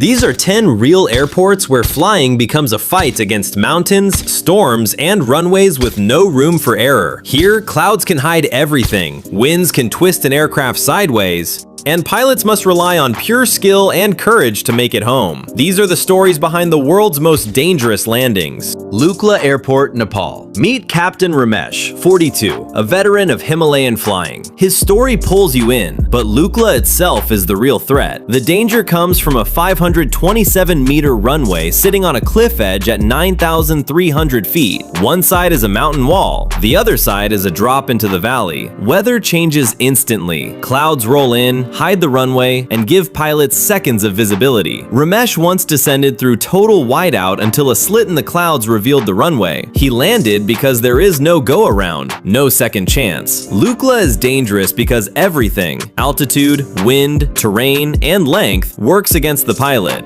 These are 10 real airports where flying becomes a fight against mountains, storms, and runways with no room for error. Here, clouds can hide everything, winds can twist an aircraft sideways, and pilots must rely on pure skill and courage to make it home. These are the stories behind the world's most dangerous landings. Lukla Airport, Nepal. Meet Captain Ramesh, 42, a veteran of Himalayan flying. His story pulls you in, but Lukla itself is the real threat. The danger comes from a 527-meter runway sitting on a cliff edge at 9,300 feet. One side is a mountain wall, the other side is a drop into the valley. Weather changes instantly. Clouds roll in, hide the runway, and give pilots seconds of visibility. Ramesh once descended through total whiteout until a slit in the clouds revealed the runway. He landed because there is no go-around, no second chance. Lukla is dangerous because everything, altitude, wind, terrain, and length, works against the pilot.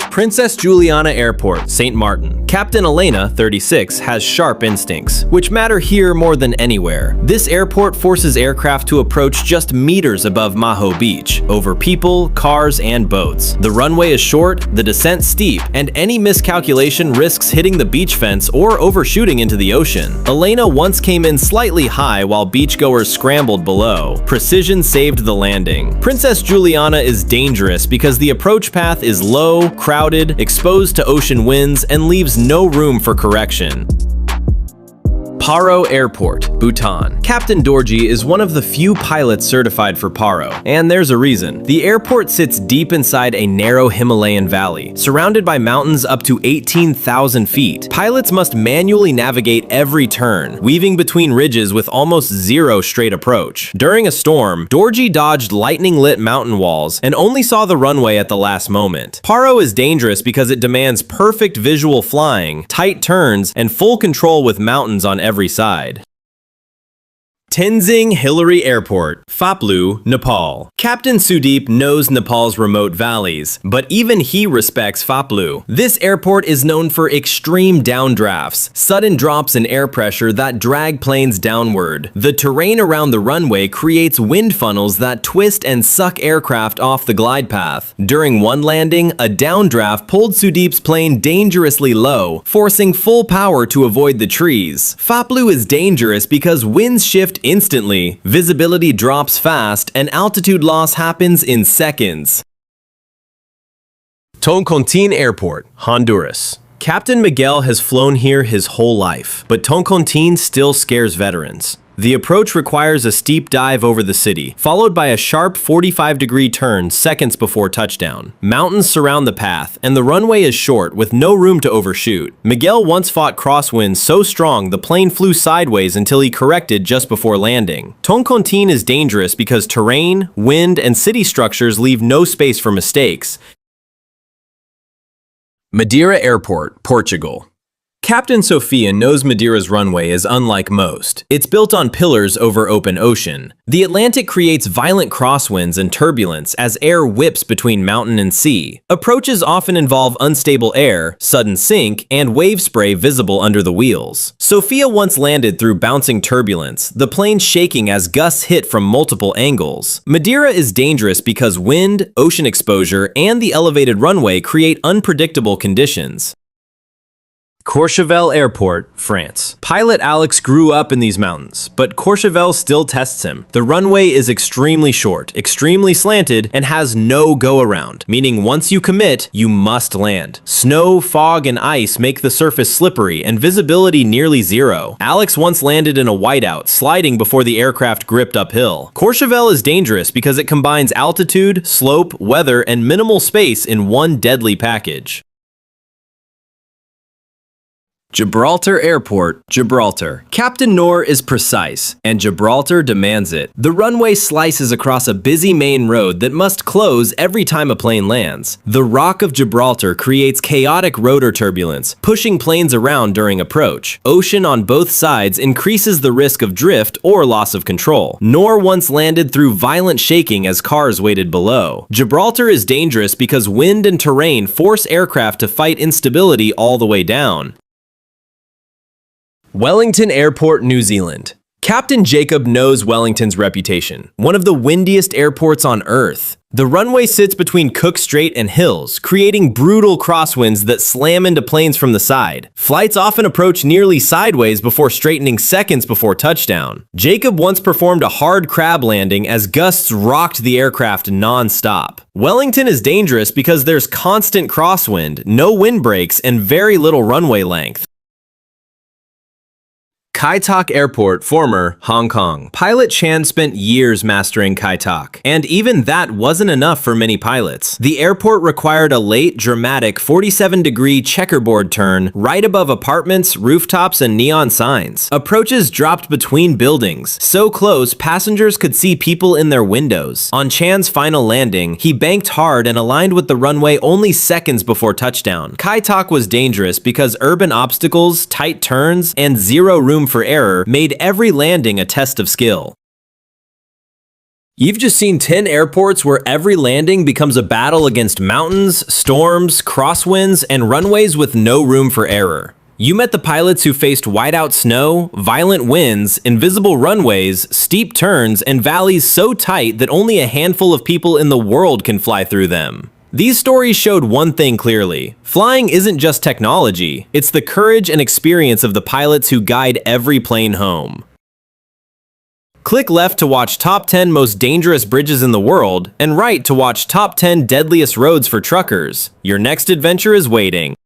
Princess Juliana Airport, St. Maarten. Captain Elena, 36, has sharp instincts, which matter here more than anywhere. This airport forces aircraft to approach just meters above Maho Beach, over people, cars, and boats. The runway is short, the descent steep, and any miscalculation risks hitting the beach fence or overshooting into the ocean. Elena once came in slightly high while beachgoers scrambled below. Precision saved the landing. Princess Juliana is dangerous because the approach path is low, crowded, exposed to ocean winds, and leaves no room for correction. Paro Airport, Bhutan. Captain Dorji is one of the few pilots certified for Paro, and there's a reason. The airport sits deep inside a narrow Himalayan valley, surrounded by mountains up to 18,000 feet. Pilots must manually navigate every turn, weaving between ridges with almost zero straight approach. During a storm, Dorji dodged lightning-lit mountain walls and only saw the runway at the last moment. Paro is dangerous because it demands perfect visual flying, tight turns, and full control with mountains on every side. Tenzing-Hillary Airport, Phaplu, Nepal. Captain Sudeep knows Nepal's remote valleys, but even he respects Phaplu. This airport is known for extreme downdrafts, sudden drops in air pressure that drag planes downward. The terrain around the runway creates wind funnels that twist and suck aircraft off the glide path. During one landing, a downdraft pulled Sudeep's plane dangerously low, forcing full power to avoid the trees. Phaplu is dangerous because winds shift instantly, visibility drops fast, and altitude loss happens in seconds. Toncontin Airport, Honduras. Captain Miguel has flown here his whole life, but Toncontin still scares veterans. The approach requires a steep dive over the city, followed by a sharp 45-degree turn seconds before touchdown. Mountains surround the path, and the runway is short with no room to overshoot. Miguel once fought crosswinds so strong the plane flew sideways until he corrected just before landing. Toncontin is dangerous because terrain, wind, and city structures leave no space for mistakes. Madeira Airport, Portugal. Captain Sophia knows Madeira's runway is unlike most. It's built on pillars over open ocean. The Atlantic creates violent crosswinds and turbulence as air whips between mountain and sea. Approaches often involve unstable air, sudden sink, and wave spray visible under the wheels. Sophia once landed through bouncing turbulence, the plane shaking as gusts hit from multiple angles. Madeira is dangerous because wind, ocean exposure, and the elevated runway create unpredictable conditions. Courchevel Airport, France. Pilot Alex grew up in these mountains, but Courchevel still tests him. The runway is extremely short, extremely slanted, and has no go-around, meaning once you commit, you must land. Snow, fog, and ice make the surface slippery and visibility nearly zero. Alex once landed in a whiteout, sliding before the aircraft gripped uphill. Courchevel is dangerous because it combines altitude, slope, weather, and minimal space in one deadly package. Gibraltar Airport, Gibraltar. Captain Noor is precise, and Gibraltar demands it. The runway slices across a busy main road that must close every time a plane lands. The Rock of Gibraltar creates chaotic rotor turbulence, pushing planes around during approach. Ocean on both sides increases the risk of drift or loss of control. Noor once landed through violent shaking as cars waited below. Gibraltar is dangerous because wind and terrain force aircraft to fight instability all the way down. Wellington Airport, New Zealand. Captain Jacob knows Wellington's reputation, one of the windiest airports on Earth. The runway sits between Cook Strait and hills, creating brutal crosswinds that slam into planes from the side. Flights often approach nearly sideways before straightening seconds before touchdown. Jacob once performed a hard crab landing as gusts rocked the aircraft non-stop. Wellington is dangerous because there's constant crosswind, no windbreaks, and very little runway length. Kai Tak Airport, former Hong Kong. Pilot Chan spent years mastering Kai Tak, and even that wasn't enough for many pilots. The airport required a late, dramatic 47-degree checkerboard turn right above apartments, rooftops, and neon signs. Approaches dropped between buildings, so close passengers could see people in their windows. On Chan's final landing, he banked hard and aligned with the runway only seconds before touchdown. Kai Tak was dangerous because urban obstacles, tight turns, and zero room for error made every landing a test of skill. You've just seen 10 airports where every landing becomes a battle against mountains, storms, crosswinds, and runways with no room for error. You met the pilots who faced whiteout snow, violent winds, invisible runways, steep turns, and valleys so tight that only a handful of people in the world can fly through them. These stories showed one thing clearly. Flying isn't just technology, it's the courage and experience of the pilots who guide every plane home. Click left to watch top 10 most dangerous bridges in the world, and right to watch top 10 deadliest roads for truckers. Your next adventure is waiting.